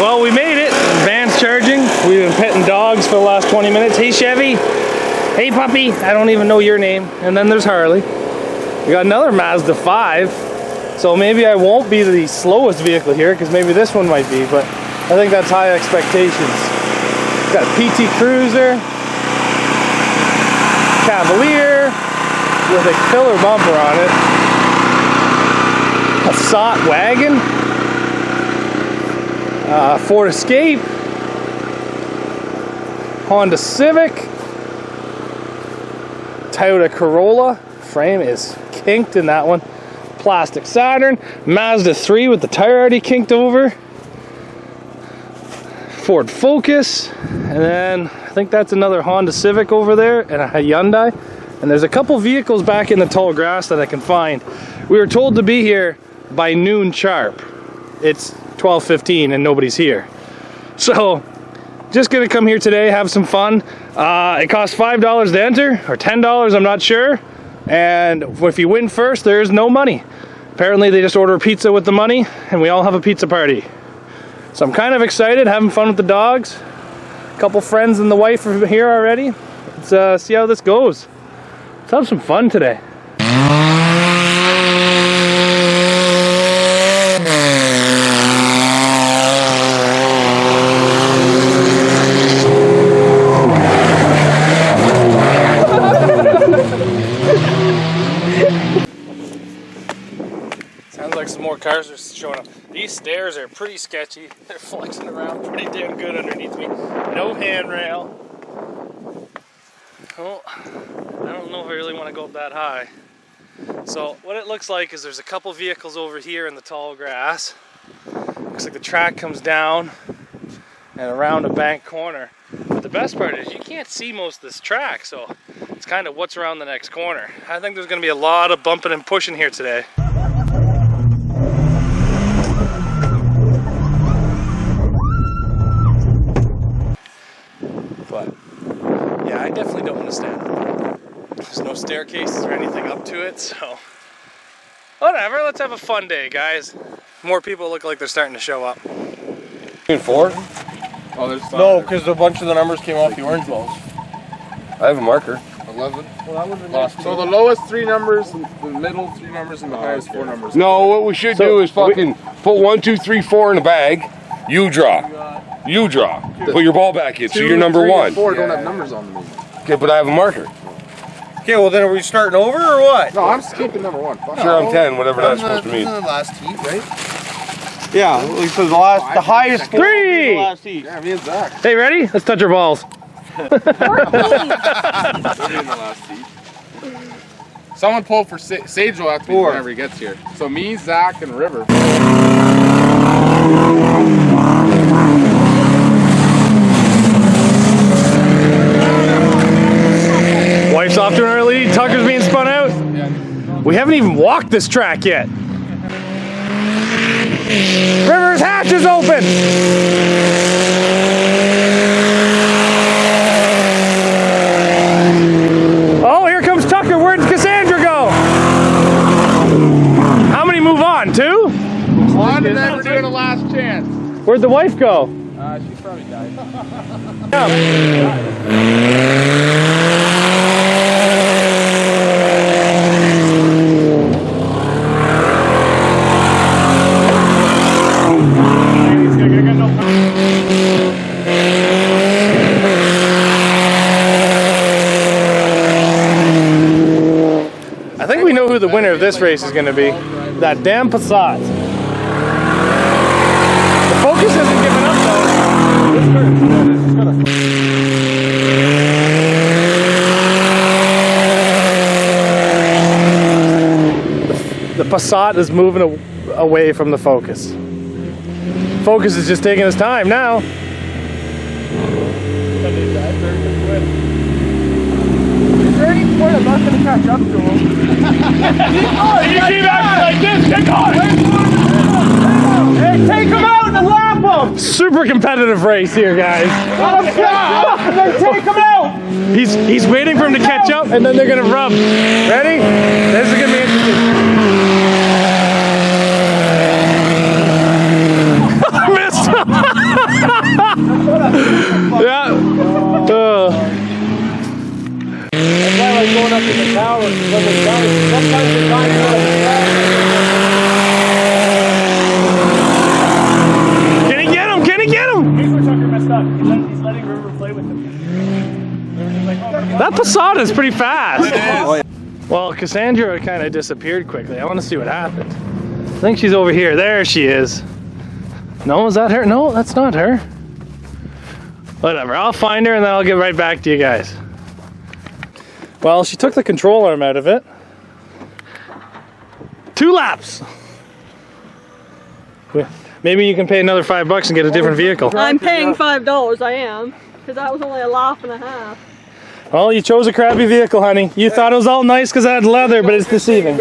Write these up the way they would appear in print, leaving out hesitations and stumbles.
Well, we made it. Van's charging. We've been petting dogs for the last 20 minutes. Hey, Chevy. Hey, puppy. I don't even know your name. And then there's Harley. We got another Mazda 5. So maybe I won't be the slowest vehicle here, because maybe this one might be, but I think that's high expectations. Got a PT Cruiser, Cavalier with a killer bumper on it, a SOT wagon, Ford Escape, Honda Civic, Toyota Corolla. Frame is kinked in that one. Plastic Saturn, Mazda 3 with the tire already kinked over, Ford Focus, and then I think that's another Honda Civic over there, and a Hyundai. And there's a couple vehicles back in the tall grass that I can find. We were told to be here by noon sharp. It's 12:15 and nobody's here. So just gonna come here today, have some fun. It costs $5 to enter, or $10, I'm not sure. And if you win first, there's no money. Apparently they just order a pizza with the money and we all have a pizza party. So I'm kind of excited, having fun with the dogs. A couple friends and the wife are here already. Let's see how this goes. Let's have some fun today. Sounds like some more cars are showing up. These stairs are pretty sketchy. They're flexing around pretty damn good underneath me. No handrail. Oh, I don't know if I really want to go up that high. So what it looks like is there's a couple vehicles over here in the tall grass. Looks like the track comes down and around a bank corner. But the best part is you can't see most of this track, so it's kind of what's around the next corner. I think there's going to be a lot of bumping and pushing here today. But yeah, I definitely don't want to stand up. There's no staircases or anything up to it, so whatever, let's have a fun day, guys. More people look like they're starting to show up. 4? Oh, there's 5. No, because a bunch of the numbers came off the orange balls. I have a marker. 11. Well, that would have been So the lowest 3 numbers, the middle 3 numbers, and the highest 4 numbers. No, what we should do is fucking put 1, 2, 3, 4 in a bag. You draw. You draw. Put your ball back in, so you're number 3, 1. And 4 don't have numbers on them. Okay, but I have a marker. Okay, well then are we starting over or what? No, I'm just keeping number 1. Fuck Sure, I'm 10, whatever that's supposed to mean. The last heat, right? Yeah, so the highest 3! The last heat. Yeah, me and Zach. Hey, ready? Let's touch our balls. We'll be in the last heat. Someone pull for Sage will have to be whenever he gets here. So me, Zach, and River. Wife's off to an early lead. Tucker's being spun out. We haven't even walked this track yet. River's hatch is open. Oh, here comes Tucker. Where'd Cassandra go? How many move on? 2? 1, and then we're doing a last chance. Where'd the wife go? She's probably died. I think we know who the winner of this race is going to be. That damn Passat. The Focus hasn't given up though. The Passat is moving away from the Focus. Focus is just taking his time now. I'm not going to catch up to him. You keep acting like this, get on! Hey, take him out and lap him! Super competitive race here, guys. And then take him out! He's waiting for him to catch up, and then they're going to rub. Ready? This is going to be interesting. Missed him! Minnesota's pretty fast. Well, Cassandra kind of disappeared quickly. I want to see what happened. I think she's over here. There she is. No, is that her? No, that's not her. Whatever, I'll find her and then I'll get right back to you guys. Well, she took the control arm out of it. 2 laps. Maybe you can pay another $5 and get a different vehicle. I'm paying $5, I am. Because that was only a laugh and a half. Well, you chose a crappy vehicle, honey. You thought it was all nice because it had leather, but it's deceiving.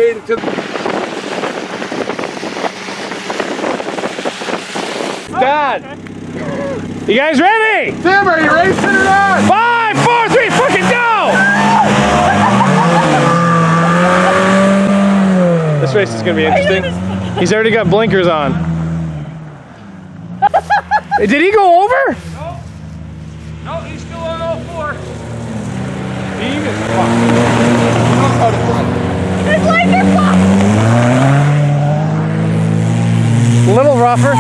Dad! You guys ready? Tim, are you racing or not? 5, 4, 3, fucking go! This race is gonna be interesting. He's already got blinkers on. Did he go over? No, he's still on all 4. His legs are fucked! A little rougher.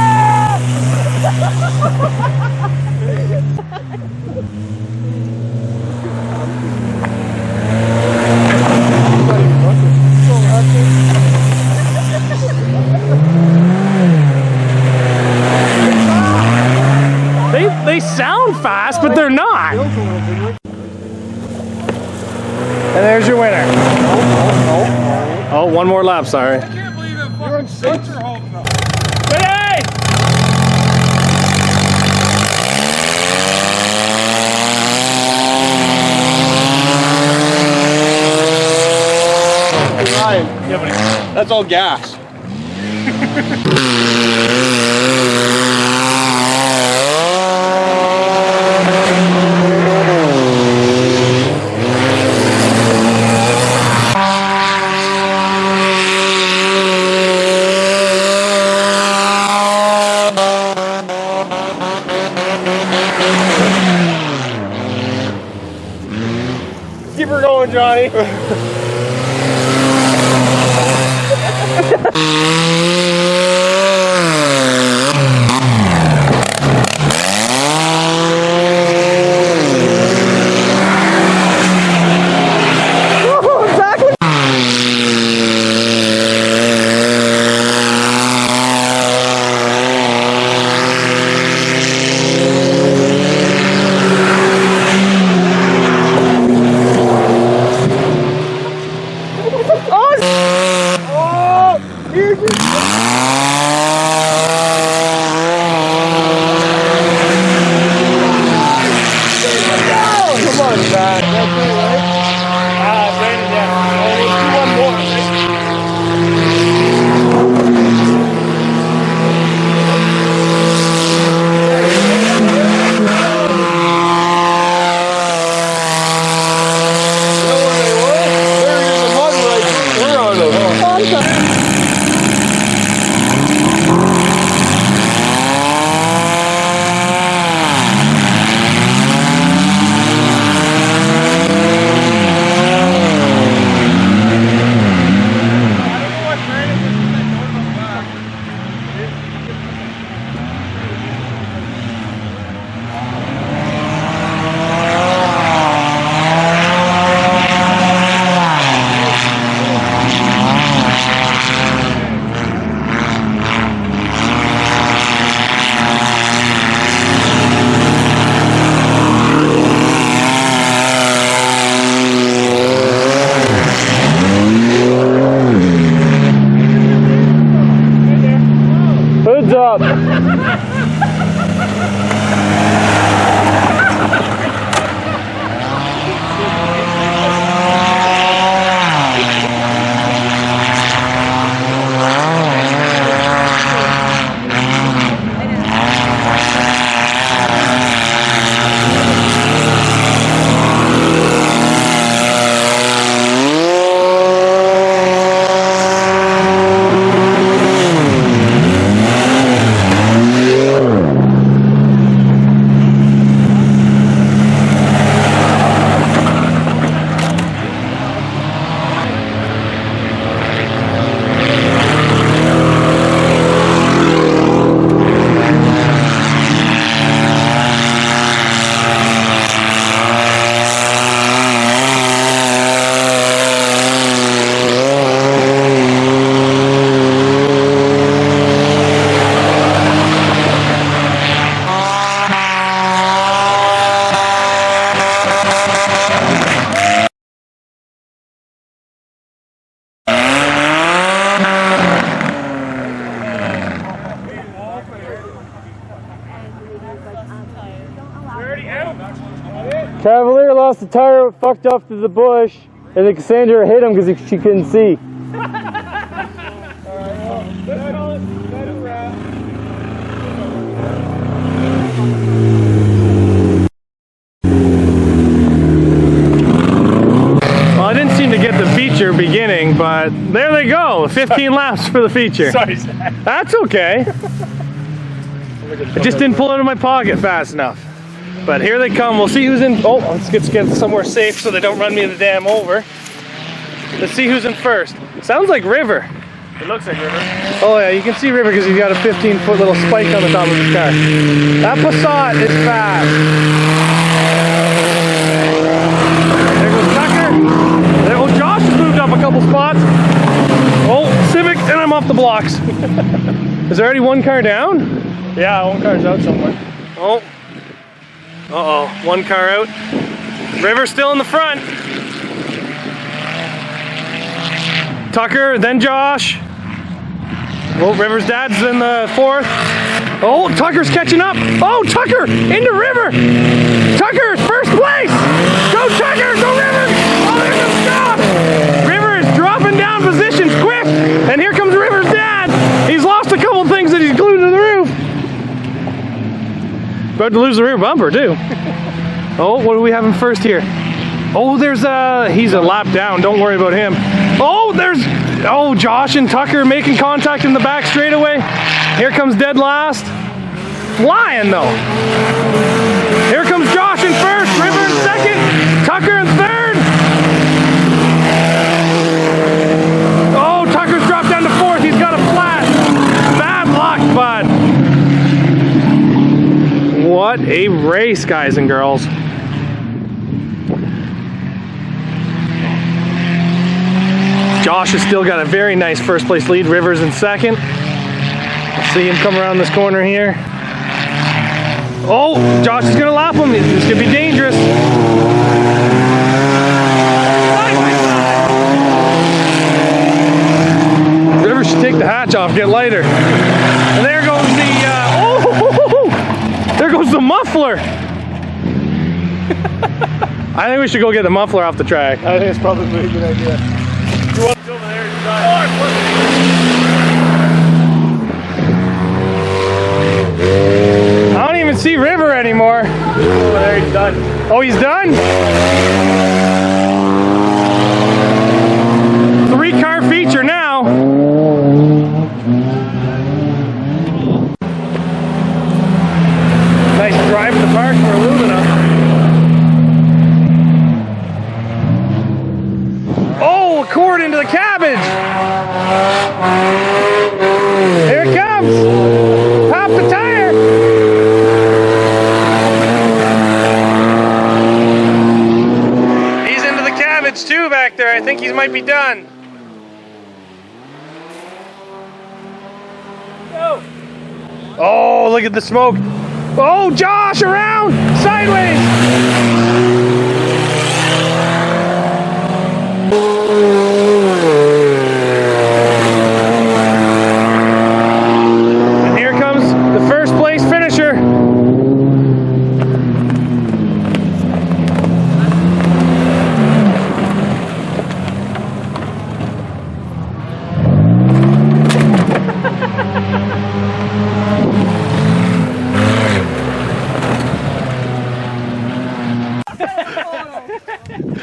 They sound fast, but they're not. And there's your winner. Oh, one more lap, sorry. I can't believe that fucking seats are holding up. Ready? Ryan, that's all gas. Keep her going, Johnny. Cavalier lost the tire, fucked off to the bush, and then Cassandra hit him because she couldn't see. Well, I didn't seem to get the feature beginning, but there they go. 15 laps for the feature. Sorry, Zach. That's okay. I just didn't pull it out of my pocket fast enough. But here they come. We'll see who's in. Oh, let's get somewhere safe so they don't run me the damn over. Let's see who's in first. Sounds like River. It looks like River. Oh yeah, you can see River because he's got a 15-foot little spike on the top of his car. That Passat is fast. There goes Tucker. There, oh, Josh has moved up a couple spots. Oh, Civic, and I'm off the blocks. Is there already one car down? Yeah, one car's out somewhere. Oh. Uh-oh, one car out. River still in the front. Tucker, then Josh. Oh, River's dad's in the fourth. Oh, Tucker's catching up. Oh, Tucker into River. Tucker, first place. Go Tucker, go River. Oh, there's a stop. River is dropping down positions quick. And here comes River's dad. He's lost a couple things that he's glued to the roof. About to lose the rear bumper too. Oh, what do we have in first here? Oh, he's a lap down. Don't worry about him. Oh, Josh and Tucker making contact in the back straightaway. Here comes dead last. Flying though. Here comes Josh in first, River in second, Tucker in third. Oh, Tucker's dropped down to fourth. He's got a flat. Bad luck, bud. What a race, guys and girls. Josh has still got a very nice first place lead. River's in second. Let's see him come around this corner here. Oh, Josh is gonna lap him. This could be dangerous. River should take the hatch off, get lighter. And there goes there goes the muffler. I think we should go get the muffler off the track. I think it's probably a good idea. You want to go over there and drive? I don't even see River anymore. Over there, he's done. Oh, he's done? 3-car feature now. Nice drive to the park for aluminum. Oh, a cord into the cabbage. Here it comes. Pop the tire. He's into the cabbage too back there. I think he might be done. Oh, look at the smoke. Oh, Josh, around, sideways. And here comes the first place finisher.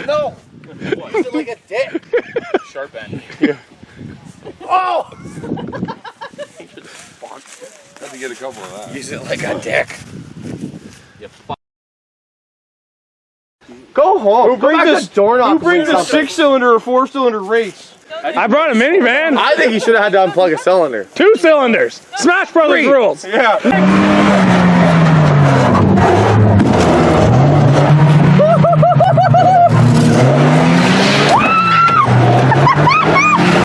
No! Use it like a dick. Sharp end. Yeah. Oh! Had to get a couple of that. Use it like a dick. You fuck. Go home. Who brings a 6-cylinder or 4-cylinder race? I brought a minivan. I think he should have had to unplug a cylinder. 2 cylinders. Smash Brothers rules. Yeah.